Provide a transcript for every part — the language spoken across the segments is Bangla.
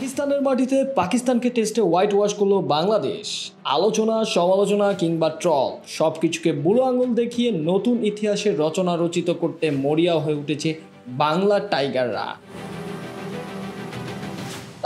পাকিস্তানের মাটিতে পাকিস্তানকে টেস্টে হোয়াইট ওয়াশ করলো বাংলাদেশ। আলোচনা, সমালোচনা কিংবা ট্রল সবকিছুকে বুড়ো আঙুল দেখিয়ে নতুন ইতিহাসের রচনা রচিত করতে মরিয়া হয়ে উঠেছে বাংলা টাইগাররা।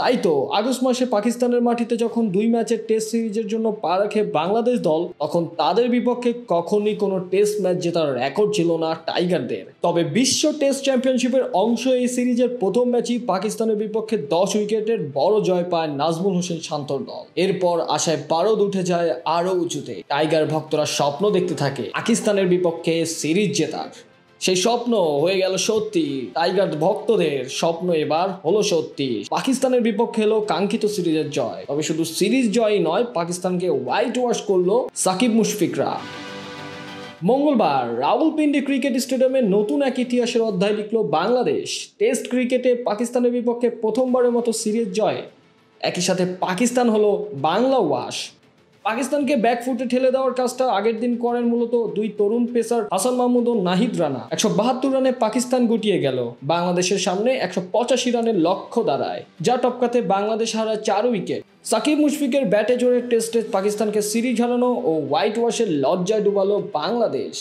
তাই তো আগস্ট মাসে পাকিস্তানের মাটিতে যখন 2 ম্যাচের টেস্ট সিরিজের জন্য পা রাখে বাংলাদেশ দল, তখন তাদের বিপক্ষে কখনই কোনো টেস্ট ম্যাচ জেতার রেকর্ড ছিল না টাইগারদের। তবে বিশ্ব টেস্ট চ্যাম্পিয়নশিপের অংশ এই সিরিজের প্রথম ম্যাচই পাকিস্তানের বিপক্ষে 10 উইকেটের বড় জয় পায় নাজমুল হোসেন শান্তর দল। এরপর আশায় পারদ উঠে যায় আরও উঁচুতে। টাইগার ভক্তরা স্বপ্ন দেখতে থাকে পাকিস্তানের বিপক্ষে সিরিজ জেতার। সেই স্বপ্ন হয়ে গেল সত্যি। টাইগার ভক্তদের স্বপ্ন এবার হলো সত্যি। পাকিস্তানের বিপক্ষে হলো কাঙ্ক্ষিত সিরিজের জয়। তবে শুধু সিরিজ জয়ই নয়, পাকিস্তানকে হোয়াইট ওয়াশ করলো সাকিব মুশফিকরা। মঙ্গলবার রাওয়ালপিন্ডি ক্রিকেট স্টেডিয়ামে নতুন এক ইতিহাসের অধ্যায় লিখল বাংলাদেশ। টেস্ট ক্রিকেটে পাকিস্তানের বিপক্ষে প্রথমবারের মতো সিরিজ জয়। একই সাথে পাকিস্তান হলো বাংলা ওয়াশ। পাকিস্তানকে ব্যাকফুটে ঠেলে দেওয়ার কাজটা আগের দিন করেন মূলত 2 তরুণ পেসার হাসান মাহমুদ ও নাহিদ রানা। 172 রানে পাকিস্তান গুটিয়ে গেল। বাংলাদেশের সামনে 185 রানের লক্ষ্য দাঁড়ায়, যা টপকাতে বাংলাদেশ হারায় 4 উইকেট। সাকিব মুশফিকের ব্যাটে জোরে টেস্টে পাকিস্তানকে সিরিজ হারানো ও হোয়াইট ওয়াশের লজ্জায় ডুবালো বাংলাদেশ।